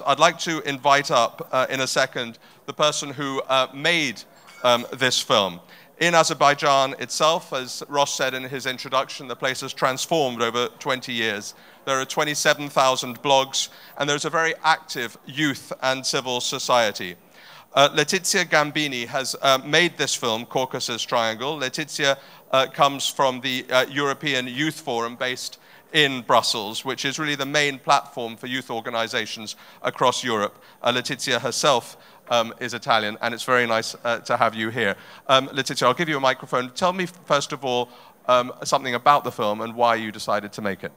I'd like to invite up in a second the person who made this film. In Azerbaijan itself, as Ross said in his introduction, the place has transformed over 20 years. There are 27,000 blogs, and there's a very active youth and civil society. Leticia Gambini has made this film, Caucasus Triangle. Leticia comes from the European Youth Forum based in Brussels, which is really the main platform for youth organizations across Europe. Leticia herself is Italian, and it's very nice to have you here. Leticia, I'll give you a microphone. Tell me, first of all, something about the film and why you decided to make it.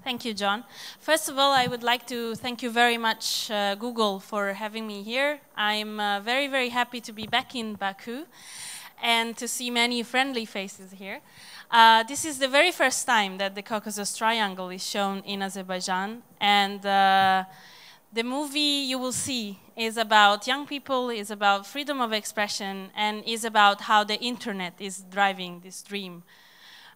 Thank you, John. First of all, I would like to thank you very much, Google, for having me here. I'm very, very happy to be back in Baku and to see many friendly faces here. This is the very first time that the Caucasus Triangle is shown in Azerbaijan, and the movie you will see is about young people, is about freedom of expression, and is about how the internet is driving this dream.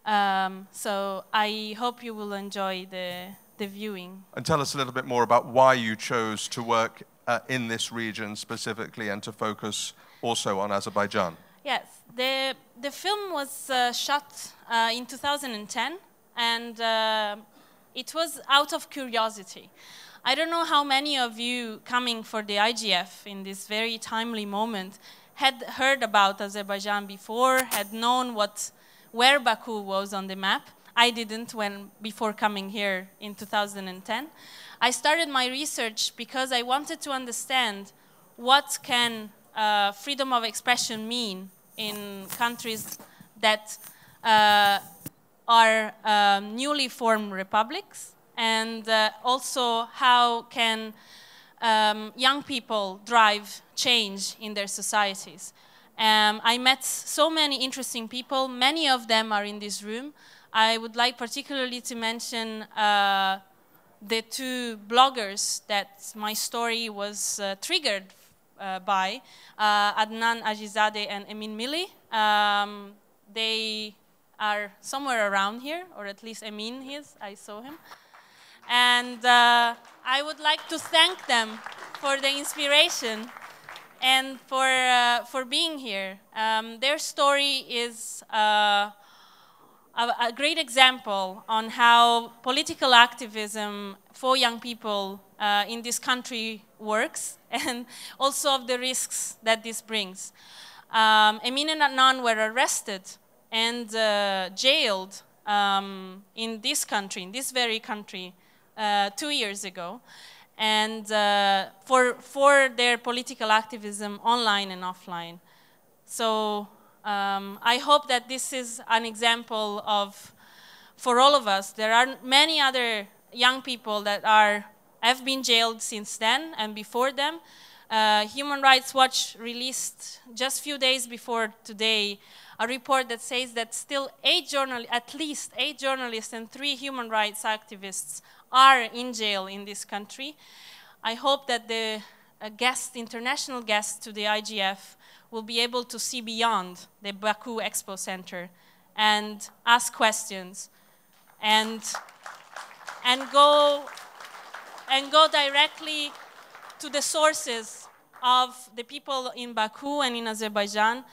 So I hope you will enjoy the viewing. And tell us a little bit more about why you chose to work in this region specifically and to focus also on Azerbaijan. Yes, the film was shot in 2010, and it was out of curiosity. I don't know how many of you coming for the IGF in this very timely moment had heard about Azerbaijan before, had known where Baku was on the map. I didn't before coming here in 2010. I started my research because I wanted to understand what can freedom of expression mean in countries that are newly formed republics, and also how can young people drive change in their societies. I met so many interesting people. Many of them are in this room. I would like particularly to mention the two bloggers that my story was triggered by, Adnan Ajizadeh and Emin Mili. They are somewhere around here, or at least Emin is, I saw him. And I would like to thank them for the inspiration and for being here. Their story is a great example on how political activism for young people in this country works, and also of the risks that this brings. Emin and Adnan were arrested and jailed in this country, in this very country, 2 years ago, and for their political activism online and offline. So I hope that this is an example of, for all of us, there are many other young people that have been jailed since then and before them. Human Rights Watch released just a few days before today a report that says that still at least 8 journalists and 3 human rights activists are in jail in this country. I hope that the international guests to the IGF will be able to see beyond the Baku Expo Center and ask questions and go directly to the sources of the people in Baku and in Azerbaijan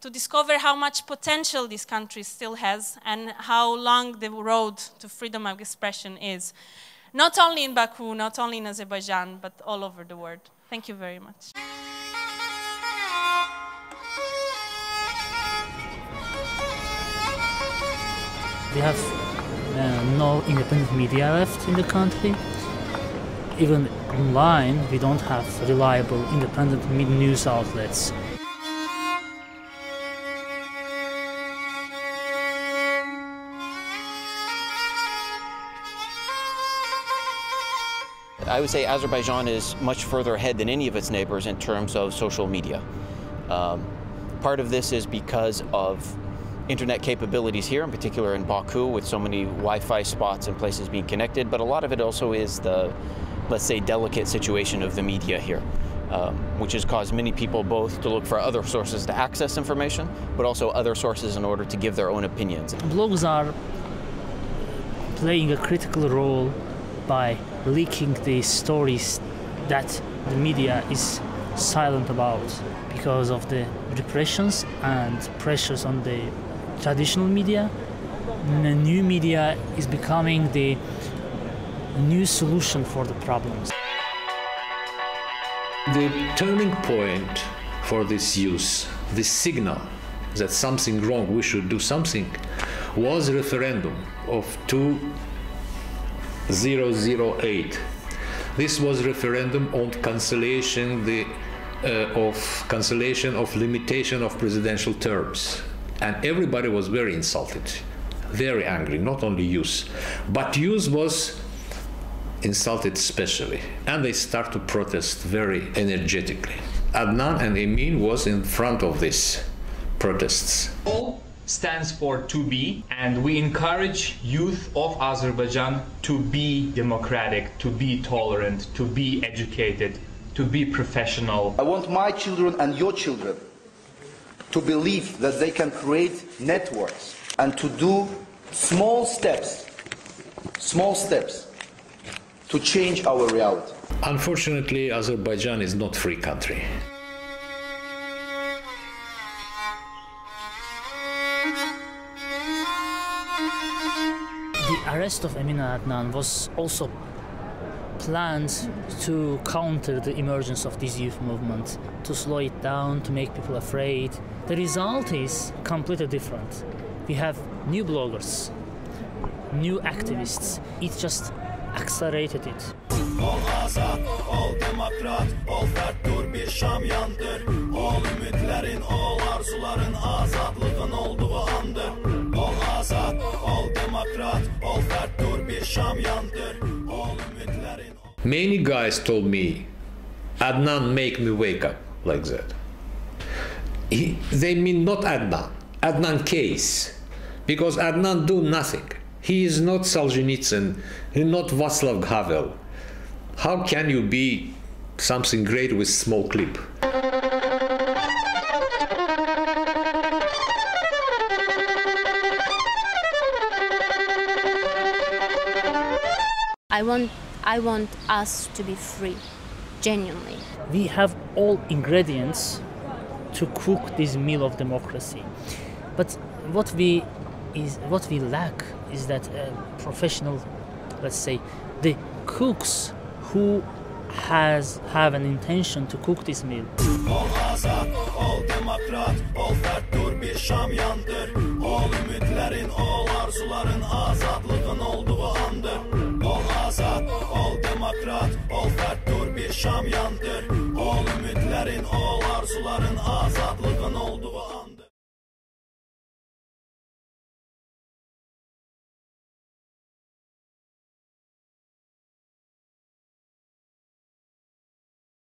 to discover how much potential this country still has and how long the road to freedom of expression is. Not only in Baku, not only in Azerbaijan, but all over the world. Thank you very much. We have no independent media left in the country. Even online, we don't have reliable independent news outlets. I would say Azerbaijan is much further ahead than any of its neighbors in terms of social media. Part of this is because of internet capabilities here, in particular in Baku, with so many Wi-Fi spots and places being connected, but a lot of it also is the, let's say, delicate situation of the media here, which has caused many people both to look for other sources to access information, but also other sources in order to give their own opinions. Blogs are playing a critical role by leaking the stories that the media is silent about because of the repressions and pressures on the traditional media. The new media is becoming the new solution for the problems. The turning point for this use, this signal that something wrong, we should do something, was a referendum of 2008. This was a referendum on cancellation of limitation of presidential terms, and everybody was very insulted, very angry. Not only youth, but youth was insulted especially, and they start to protest very energetically. Adnan and Emin was in front of these protests. All stands for to be, and we encourage youth of Azerbaijan to be democratic, to be tolerant, to be educated, to be professional. I want my children and your children to believe that they can create networks and to do small steps to change our reality. Unfortunately, Azerbaijan is not a free country. The arrest of Emin and Adnan was also planned to counter the emergence of this youth movement, to slow it down, to make people afraid. The result is completely different. We have new bloggers, new activists. It just accelerated it. Ol azad, ol demokrat, ol ferttur bir şam yandır. Ol ümitlerin, ol arzuların, azadlığın olduğu andır. Ol azad, ol demokrat, ol ferttur bir şam yandır. Ol ümitlerin. Many guys told me, Adnan make me wake up, like that. They mean not Adnan, Adnan case, because Adnan do nothing. He is not Solzhenitsyn, he is not Václav Havel. How can you be something great with small clip? I want us to be free, genuinely. We have all ingredients to cook this meal of democracy, but what we lack is that professional, let's say, the cooks who have an intention to cook this meal. Ol azad, ol demokrat, ol ferttur bir şam yandır. Ol ümitlerin, ol arzuların, azadlığın olduğu andır. Ol azad, ol demokrat, ol ferttur bir şam yandır. Ol ümitlerin, ol arzuların, azadlığın